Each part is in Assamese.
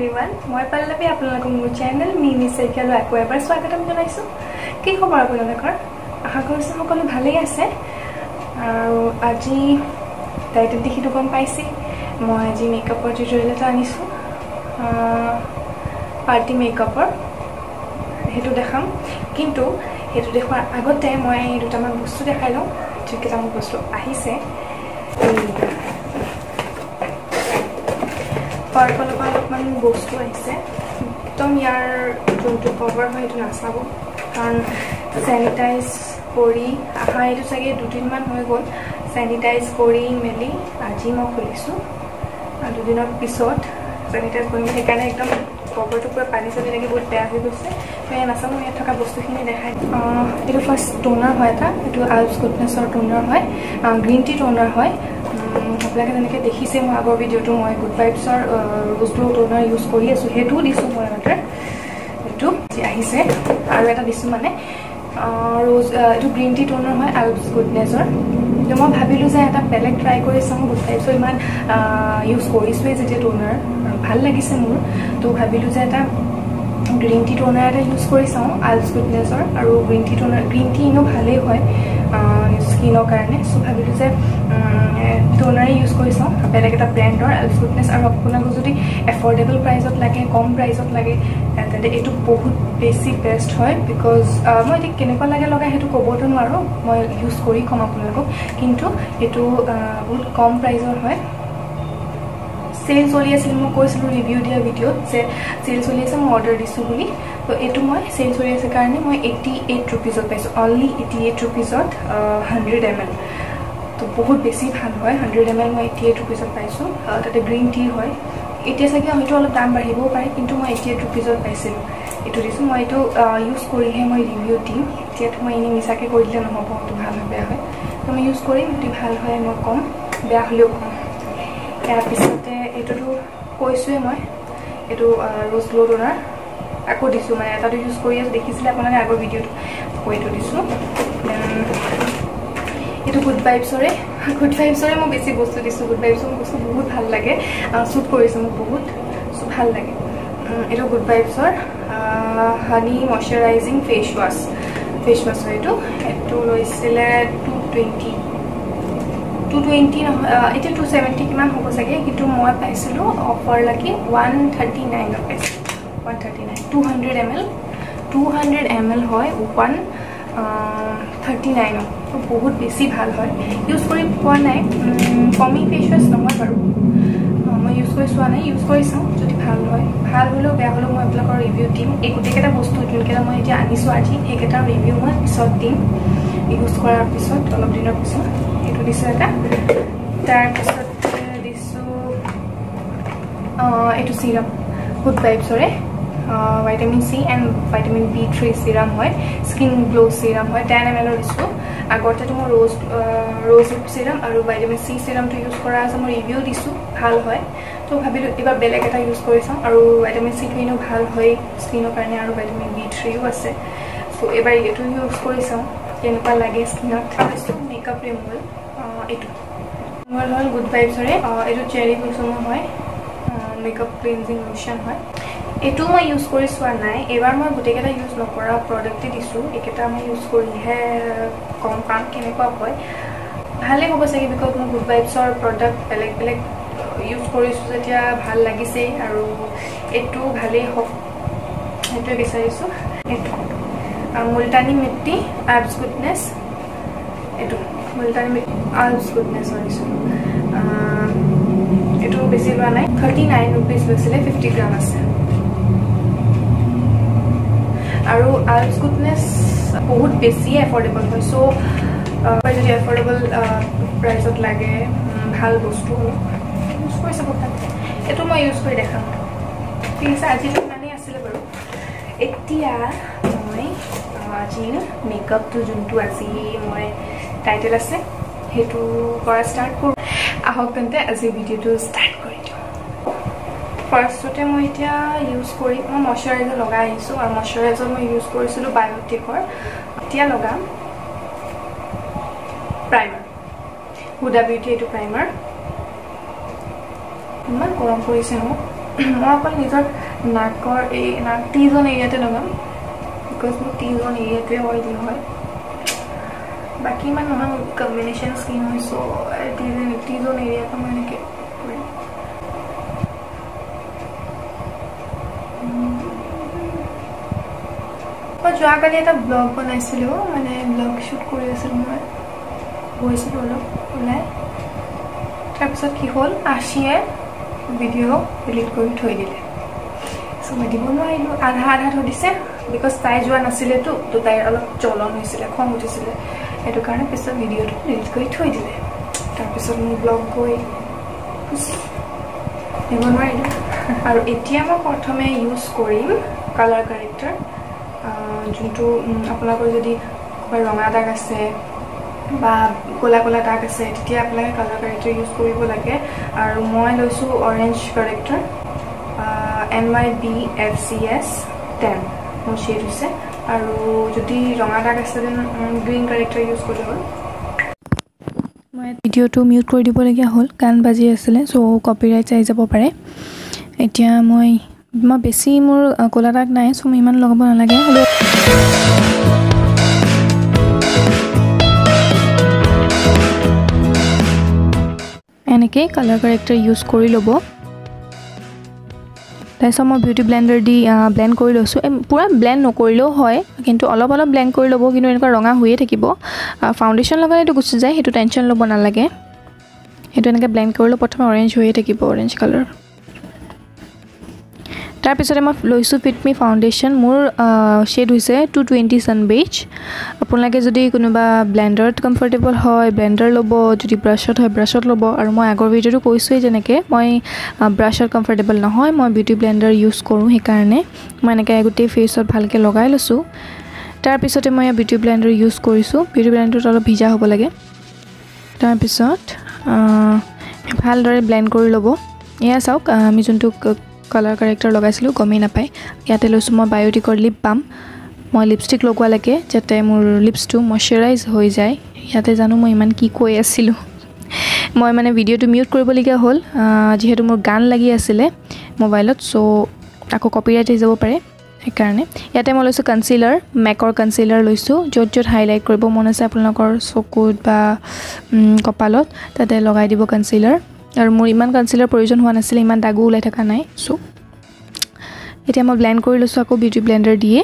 everyone. মই পল্লৱী আপোনালোকক মোৰ চেনেল মিমি সাইকেল আকৌ এবাৰ স্বাগতম জনাইছো। কি খবৰ আপোনালোকৰ? আশা কৰিছো সকলো ভালেই আছে। আৰু আজি টাইটেল দেখিটো গম পাইছে। মই আজি মেকআপৰ টিউটোৰিয়েল এটা আনিছো। পাৰ্টি মেকআপৰ হেতু দেখাম। কিন্তু হেতু দেখুৱাৰ আগতে মই দুটামান বস্তু দেখাই লওঁ। যেকেইটামান বস্তু আহিছে। পাৰ্পল অলপমান বস্তু আহিছে একদম ইয়াৰ যোনটো কভাৰ হয় এইটো নাচাব কাৰণ স্যানিটাইজ কৰি আহা এইটো চাগে দুদিনমান হৈ গ'ল স্যানিটাইজ কৰি মেলি আজি মই খুলিছো আৰু দুদিনৰ পিছত স্যানিটাইজ কৰি সেইকাৰণে একদম কভাৰটো পুৰা পানী চলি লাগি বহুত বেয়া হৈ গৈছে মই নাচাব ইয়াত থকা বস্তুখিনি দেখাই এইটো ফাৰ্ষ্ট টোনাৰ হয় এটা এইটো আলছ গুডনেছৰ টোনাৰ হয় গ্ৰীণ টি টোনাৰ হয় আপোনালোকে যেনেকৈ দেখিছে মই আগৰ ভিডিঅ'টো মই গুড ভাইবছৰ ৰোজ গ্লো টোনাৰ ইউজ কৰি আছোঁ সেইটোও দিছোঁ মই আগতে এইটো আহিছে আৰু এটা দিছোঁ মানে ৰোজ এইটো গ্ৰীণ টি টোনাৰ হয় আলছ গুডনেছৰ কিন্তু মই ভাবিলোঁ যে এটা বেলেগ ট্ৰাই কৰি চাওঁ গুড ভাইবছৰ ইমান ইউজ কৰিছোঁৱেই যেতিয়া টোনাৰ ভাল লাগিছে মোৰ তো ভাবিলোঁ যে এটা গ্ৰীণ টি টোনাৰ এটা ইউজ কৰি চাওঁ আলছ গুডনেছৰ আৰু green tea toner green tea এনেও ভালেই হয় স্কিনৰ কাৰণে সো ভাবিলোঁ যে টোনাৰ ইউজ কৰি চাওঁ বেলেগ এটা ব্ৰেণ্ডৰ আলছ গুডনেছ আৰু আপোনালোকক যদি এফৰ্ডেবল প্ৰাইজত লাগে কম প্ৰাইজত লাগে তেন্তে এইটো বহুত বেছি বেষ্ট হয় বিকজ মই এতিয়া কেনেকুৱা লাগে লগা সেইটো ক'বতো নোৱাৰোঁ মই ইউজ কৰি ক'ম আপোনালোকক কিন্তু এইটো বহুত কম প্ৰাইজৰ হয় সেল চলি আছিল মই কৈছিলোঁ ৰিভিউ দিয়া ভিডিঅ'ত যে সেল চলি আছে মই অৰ্ডাৰ দিছোঁ বুলি তো এইটো মই সেল চলি আছে কাৰণে মই 88 ৰুপিজত পাইছোঁ অনলি 88 ৰুপিজত 100 ml তো বহুত বেছি ভাল হয় 100 ml মই 88 ৰুপিজত পাইছোঁ তাতে গ্ৰীণ টি হয় এতিয়া চাগে হয়তো অলপ দাম বাঢ়িবও পাৰে কিন্তু মই 88 ৰুপিজত পাইছিলোঁ এইটো দিছোঁ মই এইটো ইউজ কৰিহে মই ৰিভিউ দিম এতিয়াতো মই এনেই মিছাকৈ কৰি দিলে নহ'ব এইটো ভাল হয় বেয়া হয় তো মই ইউজ কৰিম যদি ভাল হয় মই ক'ম বেয়া হ'লেও ক'ম ইয়াৰ পিছতে এইটোতো কৈছোঁৱে মই এইটো ৰোজ গ্লো টোনাৰ আকৌ দিছোঁ মানে এটাটো ইউজ কৰি আছোঁ দেখিছিলে আপোনালোকে আগৰ ভিডিঅ'টো আকৌ এইটো দিছোঁ এইটো গুড ভাইবছৰে মই বেছি বস্তু দিছোঁ গুড ভাইবছৰ বস্তু বহুত ভাল লাগে শ্বুট কৰিছোঁ মোক বহুত ভাল লাগে এইটো গুড ভাইবছৰ হানি মইশ্চাৰাইজিং ফেচ ৱাছ হয় এইটো লৈছিলে 220 নহয় এতিয়া 270 কিমান হ'ব চাগে কিন্তু মই পাইছিলোঁ অফাৰ লাগি 139 পাইছিলোঁ 139 200 ml হয় 139 তো বহুত বেছি ভাল হয় ইউজ কৰি পোৱা নাই কমি ফেচ ৱাছ নহয় বাৰু মই ইউজ কৰি চোৱা নাই ইউজ কৰি চাওঁ যদি ভাল হয় ভাল হ'লেও বেয়া হ'লেও মই আপোনালোকৰ ৰিভিউ দিম এই গোটেইকেইটা বস্তু যোনকেইটা মই এতিয়া আনিছোঁ আজি সেইকেইটাৰ ৰিভিউ মই পিছত দিম ইউজ কৰাৰ পিছত অলপ দিনৰ পিছত এইটো দিছোঁ এটা তাৰপিছত দিছোঁ এইটো চিৰাম গুড ভাইবছৰে vitamin C and vitamin B3 serum হয় স্কিন গ্লো চিৰাম হয় 10 ml দিছোঁ আগতেতো মই ৰোজ চিৰাম আৰু ভিটামিন চি চিৰামটো ইউজ কৰা আছে মই ৰিভিউ দিছোঁ ভাল হয় তো ভাবিলোঁ এইবাৰ বেলেগ এটা ইউজ কৰি চাওঁ আৰু ভিটামিন চিটো এনেও ভাল হয় স্কিনৰ কাৰণে আৰু ভিটামিন B3ও আছে চ' এইবাৰ এইটো ইউজ কৰি চাওঁ কেনেকুৱা লাগে স্কিনত তাৰপিছত মেকআপ ৰিমুভাল এইটো ৰিমুভাল হ'ল গুড ভাইবছৰে এইটো চেৰী ব্লছমৰ হয় মেকআপ ক্লিনজিং লোশ্যন হয় এইটো মই ইউজ কৰি চোৱা নাই এবাৰ মই গোটেইকেইটা ইউজ নকৰা প্ৰডাক্টেই দিছোঁ এইকেইটা মই ইউজ কৰিহে গম পাম কেনেকুৱা হয় ভালেই হ'ব চাগে বিকজ মই গুড ভাইবছৰ প্ৰডাক্ট বেলেগ বেলেগ ইউজ কৰিছোঁ যেতিয়া ভাল লাগিছেই আৰু এইটো ভালেই হওক সেইটোৱে বিচাৰিছোঁ এইটো মুলতানী মিট্টি আলছ গুডনেছ এইটো মুলতানী মিট্টি আলছ গুডনেছৰ দিছোঁ এইটো বেছি লোৱা নাই 39 ৰুপিজ লৈছিলে 50 গ্ৰাম আছে আৰু আলছ গুডনেছ বহুত বেছি এফৰ্ডেবল হয় চ' যদি এফৰ্ডেবল প্ৰাইজত লাগে ভাল বস্তু ইউজ কৰি চাব এইটো মই ইউজ কৰি দেখাম ঠিক আছে আজিতো ইমানেই আছিলে বাৰু এতিয়া মই আজিৰ মেকআপটো যোনটো আজি মই টাইটেল আছে সেইটো কৰা ষ্টাৰ্ট কৰোঁ আহক তেন্তে আজি ভিডিঅ'টো ষ্টাৰ্ট কৰি দিওঁ ফাৰ্ষ্টতে মই এতিয়া ইউজ কৰি মই মইশ্চাৰাইজাৰ লগাই আহিছোঁ আৰু মইশ্চাৰাইজাৰ মই ইউজ কৰিছিলোঁ বায়'টিকৰ এতিয়া লগাম প্ৰাইমাৰ হুডা বিউটি এইটো প্ৰাইমাৰ ইমান গৰম পৰিছে ন মই অকল নিজৰ নাকৰ এই নাক টি-জোন এৰিয়াতে লগাম বিকজ মোৰ টি-জোন এৰিয়াটোৱে অইলি হয় বাকী ইমান নহয় কম্বিনেশ্যন স্কিন হয় চ' টি-জোন এৰিয়াটো মই এনেকৈ কৰিম মই যোৱাকালি এটা ব্লগ বনাইছিলোঁ মানে ব্লগ শ্বুট কৰি আছিলোঁ মই গৈছিলোঁ অলপ ওলাই তাৰপিছত কি হ'ল আশীয়ে ভিডিঅ' ডিলিট কৰি থৈ দিলে চ' মই দিব নোৱাৰিলোঁ আধা থৈ দিছে বিকজ তাই যোৱা নাছিলেতো তো তাইৰ অলপ জ্বলন হৈছিলে খং উঠিছিলে সেইটো কাৰণে পিছত ভিডিঅ'টো ডিলিট কৰি থৈ দিলে তাৰপিছত মোৰ ব্লগ গৈ দিব নোৱাৰিলোঁ আৰু এতিয়া মই প্ৰথমে ইউজ কৰিম কালাৰ কাৰেক্টাৰ যোনটো আপোনালোকৰ যদি কিবা ৰঙা দাগ আছে বা ক'লা ক'লা দাগ আছে তেতিয়া আপোনালোকে কালাৰ কাৰেক্টাৰ ইউজ কৰিব লাগে আৰু মই লৈছোঁ অৰেঞ্জ কাৰেক্টাৰ NYBFCS 10 মোৰ শ্বেড হৈছে আৰু যদি ৰঙা দাগ আছে দেন গ্ৰীণ কাৰেক্টাৰ ইউজ কৰিলে হ'ল মই ভিডিঅ'টো মিউট কৰি দিবলগীয়া হ'ল গান বাজি আছিলে চ' কপিৰাইট আহি যাব পাৰে এতিয়া মই বেছি মোৰ ক'লা দাগ নাই চ' মই ইমান লগাব নালাগে এনেকৈ কালাৰ কাৰেক্টাৰ ইউজ কৰি ল'ব তাৰপিছত মই বিউটি ব্লেণ্ডাৰ দি ব্লেণ্ড কৰি লৈছোঁ পূৰা ব্লেণ্ড নকৰিলেও হয় কিন্তু অলপ অলপ ব্লেণ্ড কৰি ল'ব কিন্তু এনেকুৱা ৰঙা হৈয়ে থাকিব ফাউণ্ডেশ্যন লগালে এইটো গুচি যায় সেইটো টেনশ্যন ল'ব নালাগে সেইটো এনেকৈ ব্লেণ্ড কৰিলেও প্ৰথমে অৰেঞ্জ হৈয়ে থাকিব অৰেঞ্জ কালাৰ তাৰপিছতে মই লৈছোঁ ফিট মি ফাউণ্ডেশ্যন মোৰ শ্বেড হৈছে 220 ছানবেজ আপোনালোকে যদি কোনোবা ব্লেণ্ডাৰত কমফৰ্টেবল হয় ব্লেণ্ডাৰ ল'ব যদি ব্ৰাছত হয় ব্ৰাছত ল'ব আৰু মই আগৰ ভিডিঅ'টো কৈছোঁৱেই যেনেকৈ মই ব্ৰাছত কমফৰ্টেবল নহয় মই বিউটি ব্লেণ্ডাৰ ইউজ কৰোঁ সেইকাৰণে মই এনেকৈ গোটেই ফেচত ভালকৈ লগাই লৈছোঁ তাৰপিছতে মই বিউটি ব্লেণ্ডাৰ ইউজ কৰিছোঁ বিউটি ব্লেণ্ডাৰটো অলপ ভিজা হ'ব লাগে তাৰপিছত ভালদৰে ব্লেণ্ড কৰি ল'ব এয়া চাওক আমি যোনটো কালাৰ কাৰেক্টাৰ লগাইছিলোঁ গমেই নাপায় ইয়াতে লৈছোঁ মই বায়'টিকৰ লিপ বাম মই লিপষ্টিক লগোৱালৈকে যাতে মোৰ লিপছটো মইশ্চাৰাইজ হৈ যায় ইয়াতে জানো মই ইমান কি কৈ আছিলোঁ মই মানে ভিডিঅ'টো মিউট কৰিবলগীয়া হ'ল যিহেতু মোৰ গান লাগি আছিলে মোবাইলত চ' আকৌ কপিৰাইট আহি যাব পাৰে সেইকাৰণে ইয়াতে মই লৈছোঁ কনচিলাৰ মেকৰ কনচিলাৰ লৈছোঁ য'ত য'ত হাইলাইট কৰিব মন আছে আপোনালোকৰ চকুত বা কপালত তাতে লগাই দিব কনচিলাৰ আৰু মোৰ ইমান কনচিলাৰ প্ৰয়োজন হোৱা নাছিলে ইমান দাগো ওলাই থকা নাই চ' এতিয়া মই ব্লেণ্ড কৰি লৈছোঁ আকৌ বিউটি ব্লেণ্ডাৰ দিয়ে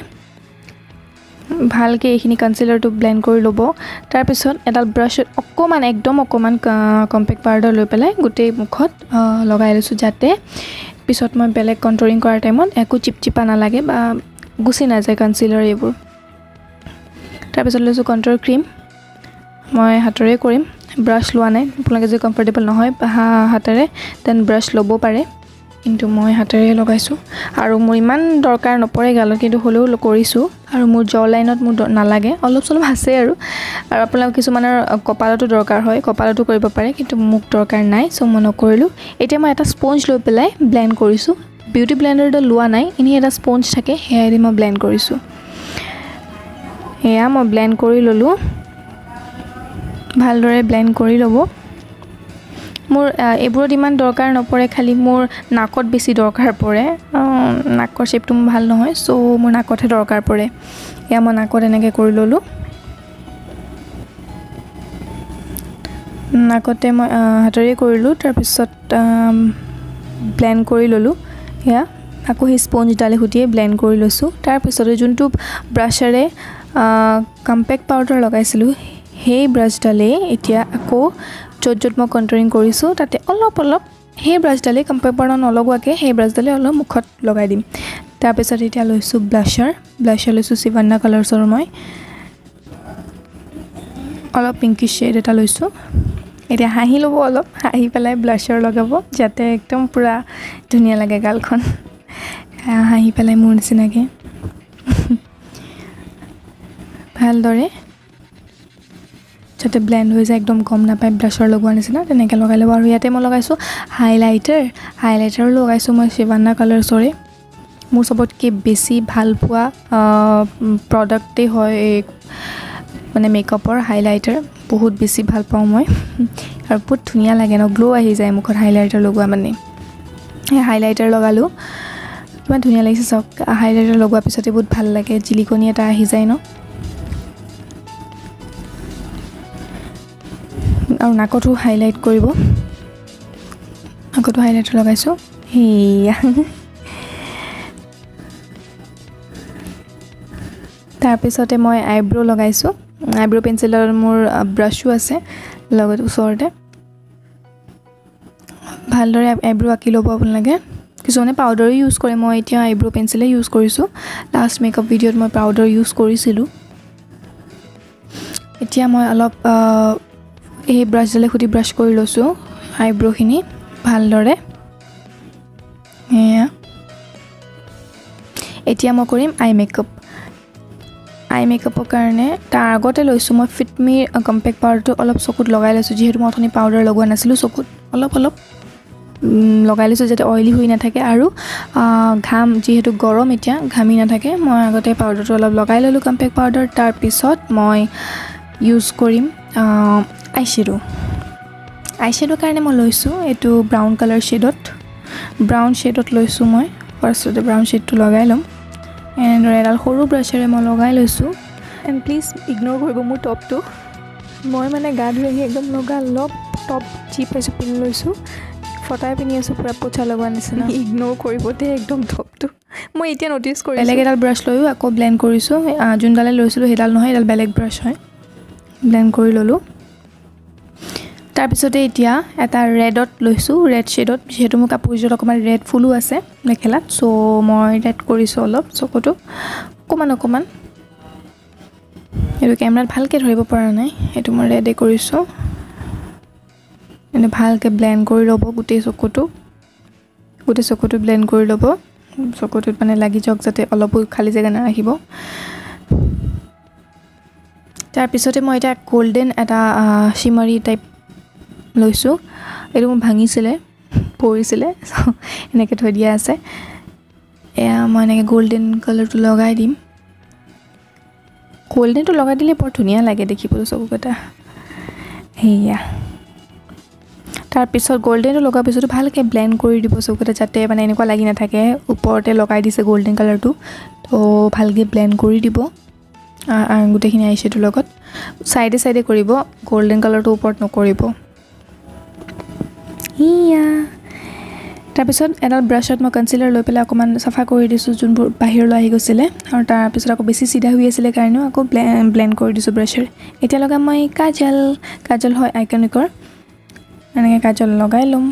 ভালকৈ এইখিনি কনচিলাৰটো ব্লেণ্ড কৰি ল'ব তাৰপিছত এডাল ব্ৰাছত অকণমান একদম অকণমান কম্পেক্ট পাউডাৰ লৈ পেলাই গোটেই মুখত লগাই লৈছোঁ যাতে পিছত মই বেলেগ কণ্ট্ৰলিং কৰাৰ টাইমত একো চিপচিপা নালাগে বা গুচি নাযায় কনচিলাৰ এইবোৰ তাৰপিছত লৈছোঁ কণ্ট্ৰল ক্ৰীম মই হাতেৰে কৰিম ব্ৰাছ লোৱা নাই আপোনালোকে যদি কমফৰ্টেবল নহয় হাতেৰে দেন ব্ৰাছ ল'ব পাৰে কিন্তু মই হাতেৰে লগাইছোঁ আৰু মোৰ ইমান দৰকাৰ নপৰে গালত কিন্তু হ'লেও কৰিছোঁ আৰু মোৰ জ লাইনত মোৰ নালাগে অলপ চলপ আছে আৰু আপোনালোক কিছুমানৰ কপালতো দৰকাৰ হয় কপালতো কৰিব পাৰে কিন্তু মোক দৰকাৰ নাই চ' মই নকৰিলোঁ এতিয়া মই এটা স্পঞ্জ লৈ পেলাই ব্লেণ্ড কৰিছোঁ বিউটি ব্লেণ্ডাৰটো লোৱা নাই এনেই এটা স্পঞ্জ থাকে সেয়াই মই ব্লেণ্ড কৰিছোঁ এয়া মই ব্লেণ্ড কৰি ল'লোঁ ভালদৰে ব্লেণ্ড কৰি ল'ব মোৰ এইবোৰত ইমান দৰকাৰ নপৰে খালি মোৰ নাকত বেছি দৰকাৰ পৰে নাকৰ শ্বেপটো মোৰ ভাল নহয় চ' মোৰ নাকতহে দৰকাৰ পৰে এয়া মই নাকত এনেকৈ কৰি ল'লোঁ নাকতে মই হাতেৰে কৰিলোঁ তাৰপিছত ব্লেণ্ড কৰি ল'লোঁ এয়া আকৌ সেই স্পঞ্জডালে সৈতে ব্লেণ্ড কৰি লৈছোঁ তাৰপিছতে যোনটো ব্ৰাছেৰে কম্পেক্ট পাউডাৰ লগাইছিলোঁ সেই ব্ৰাছডালে এতিয়া আকৌ য'ত য'ত মই কণ্ট্ৰলিং কৰিছোঁ তাতে অলপ অলপ সেই ব্ৰাছডালে কম্পেক্ট পাউডাৰ নলগোৱাকৈ সেই ব্ৰাছডালে অলপ মুখত লগাই দিম তাৰপিছত এতিয়া লৈছোঁ ব্লাছাৰ লৈছোঁ চিভান্না কালাৰ্ছৰ মই অলপ পিংকিছ শ্বেড এটা লৈছোঁ এতিয়া হাঁহি ল'ব অলপ হাঁহি পেলাই ব্লাছাৰ লগাব যাতে একদম পূৰা ধুনীয়া লাগে গালখন হাঁহি পেলাই মোৰ নিচিনাকৈ ভালদৰে যাতে ব্লেণ্ড হৈ যায় একদম গম নাপায় ব্ৰাছৰ লগোৱাৰ নিচিনা তেনেকৈ লগাই ল'ব আৰু ইয়াতে মই লগাইছোঁ হাইলাইটাৰ লগাইছোঁ মই চিভান্না কালাৰ্ছৰে মোৰ চবতকৈ বেছি ভাল পোৱা প্ৰডাক্টেই হয় মানে মেকআপৰ হাইলাইটাৰ বহুত বেছি ভাল পাওঁ মই আৰু বহুত ধুনীয়া লাগে ন গ্ল' আহি যায় মুখত হাইলাইটাৰ লগোৱা মানে হাইলাইটাৰ লগালোঁ কিমান ধুনীয়া লাগিছে চাওক হাইলাইটাৰ লগোৱাৰ পিছতে বহুত ভাল লাগে জিলিকনি এটা আহি যায় ন আৰু নাকতো হাইলাইট কৰিব নাকতো হাইলাইটাৰ লগাইছোঁ হেয়া তাৰপিছতে মই আইব্ৰ লগাইছোঁ আইব্ৰ পেঞ্চিলৰ মোৰ ব্ৰাছো আছে লগত ওচৰতে ভালদৰে আইব্ৰ আঁকি ল'ব আপোনালোকে কিছুমানে পাউডাৰো ইউজ কৰে মই এতিয়া আইব্ৰ পেঞ্চিলে ইউজ কৰিছোঁ লাষ্ট মেকআপ ভিডিঅ'ত মই পাউডাৰ ইউজ কৰিছিলোঁ এতিয়া মই অলপ এই ব্ৰাছডালে খুটি ব্ৰাছ কৰি লৈছোঁ আইব্ৰখিনি ভালদৰে এয়া এতিয়া মই কৰিম আই মেকআপৰ কাৰণে তাৰ আগতে লৈছোঁ মই ফিটমিৰ কম্পেক্ট পাউডাৰটো অলপ চকুত লগাই লৈছোঁ যিহেতু মই অথনি পাউডাৰ লগোৱা নাছিলোঁ চকুত অলপ লগাই লৈছোঁ যাতে অইলি হৈ নাথাকে আৰু ঘাম যিহেতু গৰম এতিয়া ঘামি নাথাকে মই আগতে পাউডাৰটো অলপ লগাই ল'লোঁ কম্পেক্ট পাউডাৰ তাৰপিছত মই ইউজ কৰিম আইশ্বেডোৰ কাৰণে মই লৈছোঁ এইটো ব্ৰাউন কালাৰ শ্বেডত লৈছোঁ মই ফাৰ্ষ্টতে ব্ৰাউন শ্বেডটো লগাই ল'ম এনেদৰে এডাল সৰু ব্ৰাছেৰে মই লগাই লৈছোঁ এণ্ড প্লিজ ইগন'ৰ কৰিব মোৰ টপটো মই মানে গা ধুই আহি একদম লগালগ টপ যি পাইছোঁ পিন্ধি লৈছোঁ ফটাই পিন্ধি আছোঁ পূৰা পোছা লগোৱা নিচিনা ইগন'ৰ কৰিব দেই একদম টপটো মই এতিয়া ন'টিছ কৰিছোঁ বেলেগ এডাল ব্ৰাছ লৈও আকৌ ব্লেণ্ড কৰিছোঁ যোনডালে লৈছিলোঁ সেইডাল নহয় এডাল বেলেগ ব্ৰাছ হয় ব্লেণ্ড কৰি ল'লোঁ তাৰপিছতে এতিয়া এটা ৰেডত লৈছোঁ ৰেড শ্বেডত যিহেতু মোৰ কাপোৰযোৰত অকণমান ৰেড ফুলো আছে মেখেলাত চ' মই ৰেড কৰিছোঁ অলপ চকুটো অকণমান এইটো কেমেৰাত ভালকৈ ধৰিব পৰা নাই এইটো মই ৰেডে কৰিছোঁ এনে ভালকৈ ব্লেণ্ড কৰি ল'ব গোটেই চকুটো ব্লেণ্ড কৰি ল'ব চকুটোত মানে লাগি যাওক যাতে অলপো খালী জেগা নাৰাখিব তাৰপিছতে মই এতিয়া গল্ডেন এটা চিমাৰী টাইপ লৈছোঁ এইটো মোৰ ভাঙিছিলে পৰিছিলে এনেকৈ থৈ দিয়া আছে এয়া মই এনেকৈ গল্ডেন কালাৰটো লগাই দিম গল্ডেনটো লগাই দিলে বৰ ধুনীয়া লাগে দেখিবলৈ চকুকেইটা সেয়া তাৰপিছত গল্ডেনটো লগাৰ পিছতো ভালকৈ ব্লেণ্ড কৰি দিব চকুকেইটা যাতে মানে এনেকুৱা লাগি নাথাকে ওপৰতে লগাই দিছে গল্ডেন কালাৰটো তো ভালকৈ ব্লেণ্ড কৰি দিব গোটেইখিনি আইশ্বেডোৰ লগত চাইডে কৰিব গল্ডেন কালাৰটো ওপৰত নকৰিব ইয়া তাৰপিছত এডাল ব্ৰাছত মই কনচিলাৰ লৈ পেলাই অকণমান চাফা কৰি দিছোঁ যোনবোৰ বাহিৰলৈ আহি গৈছিলে আৰু তাৰপিছত আকৌ বেছি চিধা হৈ আছিলে কাৰণেও আকৌ ব্লেণ্ড কৰি দিছোঁ ব্ৰাছেৰে এতিয়া লগাম মই কাজল হয় আইকনিকৰ এনেকৈ কাজল লগাই ল'ম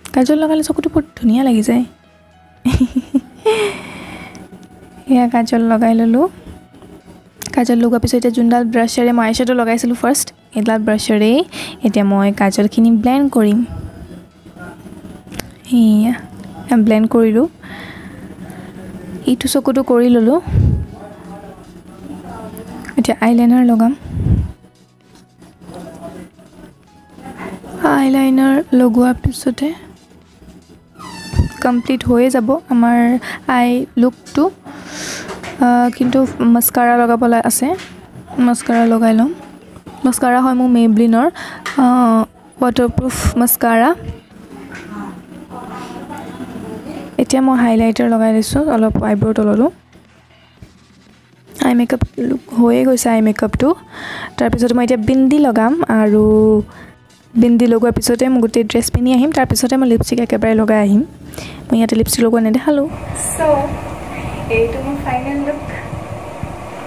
কাজল লগালে চকুটো বৰ ধুনীয়া লাগি যায় এয়া কাজল লগাই ল'লোঁ কাজল লগোৱাৰ পিছত এতিয়া যোনডাল ব্ৰাছেৰে মই আইশ্বেডো লগাইছিলোঁ ফাৰ্ষ্ট এইডাল ব্ৰাছেৰে এতিয়া মই কাজলখিনি ব্লেণ্ড কৰিম এয়া ব্লেণ্ড কৰিলোঁ ইটো চকুটো কৰি ল'লোঁ এতিয়া আইলাইনাৰ লগাম আইলাইনাৰ লগোৱাৰ পিছতে কমপ্লিট হৈয়ে যাব আমাৰ আই লুকটো কিন্তু মাস্কাৰা লগাবলৈ আছে মাস্কাৰা লগাই ল'ম মাস্কাৰা হয় মোৰ মেবলিনৰ ৱাটাৰপ্ৰুফ মাস্কাৰা এতিয়া মই হাইলাইটাৰ লগাই দিছোঁ অলপ আইব্ৰৰ তলতো আই মেকআপ লুক হৈয়ে গৈছে আই মেকআপটো তাৰপিছত মই এতিয়া বিন্দি লগাম আৰু বিন্দি লগোৱাৰ পিছতে মই গোটেই ড্ৰেছ পিন্ধি আহিম তাৰপিছতে মই লিপষ্টিক একেবাৰে লগাই আহিম মই ইয়াতে লিপষ্টিক লগোৱা নেদেখালোঁ চ' এইটো মোৰ ফাইনেল লুক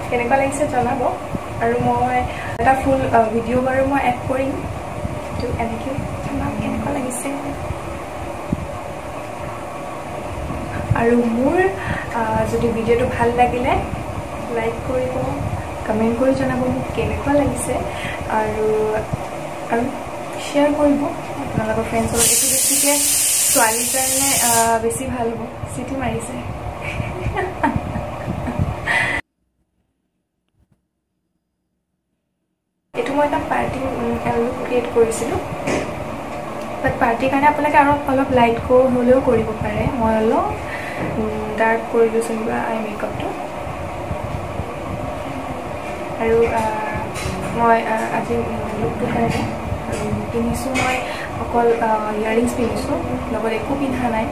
কেনেকুৱা লাগিছে জনাব আৰু মই এটা ফুল ভিডিঅ' বাৰু মই এড কৰিম তো এনেকৈ জনাম কেনেকুৱা লাগিছে আৰু মোৰ যদি ভিডিঅ'টো ভাল লাগিলে লাইক কৰিব কমেণ্ট কৰি জনাব মোক কেনেকুৱা লাগিছে আৰু শ্বেয়াৰ কৰিব আপোনালোকৰ ফ্ৰেণ্ডছৰ লগত এইটো বেছিকৈ ছোৱালীৰ কাৰণে বেছি ভাল হ'ব চিটি মাৰিছে এইটো মই এটা পাৰ্টি লুক ক্ৰিয়েট কৰিছিলোঁ বাট পাৰ্টিৰ কাৰণে আপোনালোকে আৰু অলপ লাইট হ'লেও কৰিব পাৰে মই অলপ ডাৰ্ক কৰি লৈছোঁ কিবা আই মেকআপটো আৰু মই আজি লুকটো কাৰণে পিন্ধিছোঁ মই অকল ইয়াৰিংছ পিন্ধিছোঁ, লগত একো পিন্ধা নাই।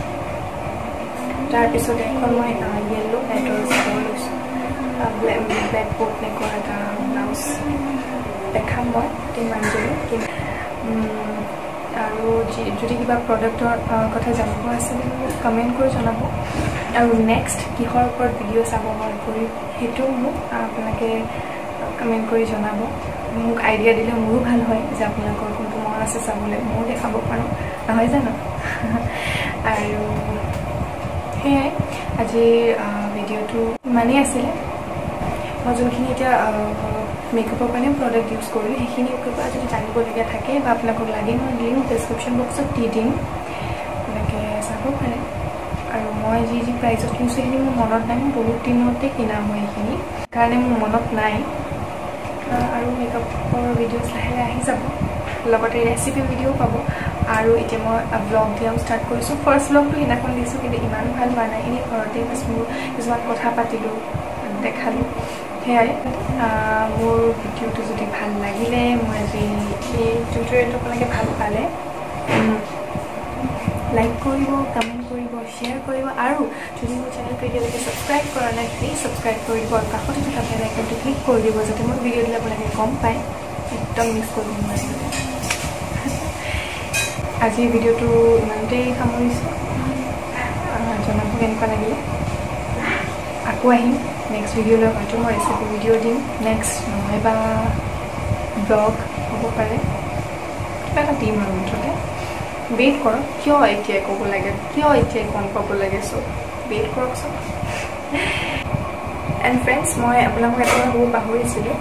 তাৰপিছতে এখন মই য়েল্লো লাইটৰ চাদৰ লৈছোঁ, ব্লেক বোট নেকৰ এটা ব্লাউজ দেখাম মই ইমানজনী। আৰু যদি কিবা প্ৰডাক্টৰ কথা জানিব আছে মোক কমেণ্ট কৰি জনাব, আৰু নেক্সট কিহৰ ওপৰত ভিডিঅ' চাব মন কৰি সেইটো মোক আপোনালোকে কমেণ্ট কৰি জনাব। মোক আইডিয়া দিলে মোৰো ভাল হয় যে আপোনালোকৰ কোনটো মন আছে চাবলৈ, ময়ো দেখাব পাৰোঁ, নহয় জানো? আৰু সেয়াই আজিৰ ভিডিঅ'টো ইমানেই আছিলে। মই যোনখিনি এতিয়া মেকআপৰ কাৰণে প্ৰডাক্ট ইউজ কৰিলোঁ সেইখিনিৰ পৰা যদি জানিবলগীয়া থাকে বা আপোনালোকক লাগে মই লিংক ডেছক্ৰিপশ্যন বক্সত দি দিম, আপোনালোকে চাব পাৰে। আৰু মই যি প্ৰাইজত কিনিছোঁ সেইখিনি মোৰ মনত নাই, মোৰ বহুত দিনতে কিনা হয় সেইখিনি, কাৰণে মোৰ মনত নাই। আৰু মেকআপৰ ভিডিঅ'জ লাহে লাহে আহি যাব, লগতে ৰেচিপি ভিডিঅ'ও পাব। আৰু এতিয়া মই ব্লগ দিয়াও ষ্টাৰ্ট কৰিছোঁ। ফাৰ্ষ্ট ব্লগটো সেইদিনাখন দিছোঁ, কিন্তু ইমান ভাল হোৱা নাই, এনেই ঘৰতে মোৰ কিছুমান কথা পাতিলোঁ, দেখালোঁ, সেয়াই। মোৰ ভিডিঅ'টো যদি ভাল লাগিলে, মই আজি এই টিউটৰিয়েলটো আপোনালোকে ভাল পালে লাইক কৰিব, কমেণ্ট কৰিব, শ্বেয়াৰ কৰিব, আৰু যদি মোৰ চেনেলটো এতিয়ালৈকে ছাবস্ক্ৰাইব কৰা নাই প্লিজ ছাবস্ক্ৰাইব কৰি দিব, আৰু কাষতে থকা বেল আইকনটো ক্লিক কৰি দিব যাতে মোৰ ভিডিঅ' দিলে আপোনালোকে গম পায়, একদম মিছ কৰিব নোৱাৰিব। আজিৰ ভিডিঅ'টো ইমানতেই সামৰিছোঁ, জনাব কেনেকুৱা লাগিলে। আকৌ আহিম নেক্সট ভিডিঅ'লৈ, হয়তো মই ৰেচিপি ভিডিঅ' দিম নেক্সট, নহয়বা ব্লগ হ'ব পাৰে, কিবা এটা দিম আৰু মুঠতে। ৱেইট কৰক, কিয় এতিয়াই ক'ব লাগে, কিয় এতিয়াই গম পাব লাগে, চব ৱেইট কৰক চব। এণ্ড ফ্ৰেণ্ডছ, মই আপোনালোকক এটা কথা ক'ব পাহৰিছিলোঁ,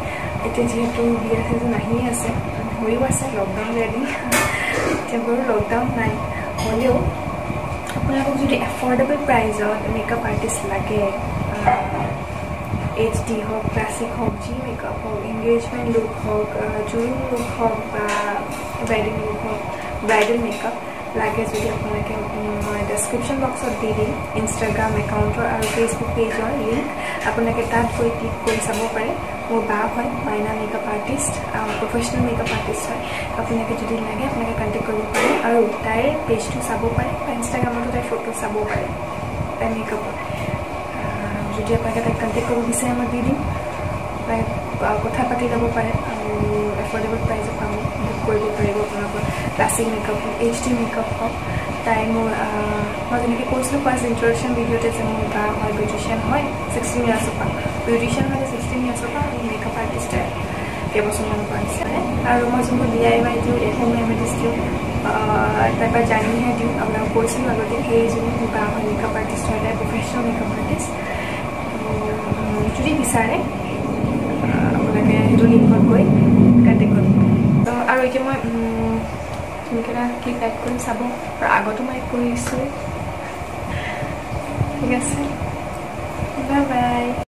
এতিয়া যিহেতু বিয়া চিজন আহিয়ে আছে, হৈও আছে লকডাউন ৰেডি, এতিয়া বাৰু লকডাউন নাই, হ'লেও আপোনালোকক যদি এফৰ্ডেবল প্ৰাইজত মেকআপ আৰ্টিষ্ট লাগে, HD হওক, ক্লাছিক হওক, যি মেকআপ হওক, এংগেজমেণ্ট লুক হওক, জুইং লুক হওক বা ব্ৰাইডেল লুক হওক, ব্ৰাইডেল মেকআপ লাগে যদি আপোনালোকে মই ডেছক্ৰিপশ্যন বক্সত দি দিম ইনষ্টাগ্ৰাম একাউণ্টৰ আৰু ফেচবুক পেজৰ লিংক, আপোনালোকে তাত গৈ ক্লিক কৰি চাব পাৰে। মোৰ বা হয়, Maina makeup artist, professional makeup artist হয়। আপোনালোকে যদি লাগে আপোনালোকে কণ্টেক্ট কৰিব পাৰে, আৰু তাইৰ পেজটো চাব পাৰে বা ইনষ্টাগ্ৰামতো তাইৰ ফটো চাব পাৰে তাইৰ মেকআপত। যদি আপোনালোকে তাইক কণ্টেক্ট কৰিব বিচাৰে মই দি দিম, তাইক কথা পাতি ল'ব পাৰে, আৰু এফৰ্ডেবল প্ৰাইজত পাব, বুক কৰিব পাৰিব আপোনালোকৰ ক্লাছিক মেকআপ হওক, HD মেকআপ হওক। তাই মোৰ মই যেনেকৈ কৈছিলোঁ ফাৰ্ষ্ট ইন্ট্ৰডাকশ্যন ভিডিঅ'তে যে মোৰ বা মই বিউটিচিয়ান হয় 16 ইয়াৰ্ছৰ পৰা, বিউটিচিয়ান হয় 16 ইয়াৰ্ছৰ পৰা, আৰু মেকআপ আৰ্টিষ্ট কেইবছৰমানৰ পৰা আহিছে। আৰু মই যোনবোৰ DIY দিওঁ, হোম ৰেমেডিজ দিওঁ, তাইৰ পৰা জানিহে দিওঁ, আপোনাক কৈছিলোঁ আগতে, সেইজনী মোৰ বা হয় মেকআপ আৰ্টিষ্ট হয়, তাই প্ৰফেশ্যনেল মেকআপ আৰ্টিষ্ট। যদি বিচাৰে আপোনালোকে সেইটো লিংকত গৈ কণ্টেক্ট কৰিব। আৰু এতিয়া মই যোনকেইটা ক্লিপ এড কৰিম চাব, আৰু আগতো মই এড কৰিছোঁ, ঠিক আছে, বাই বাই।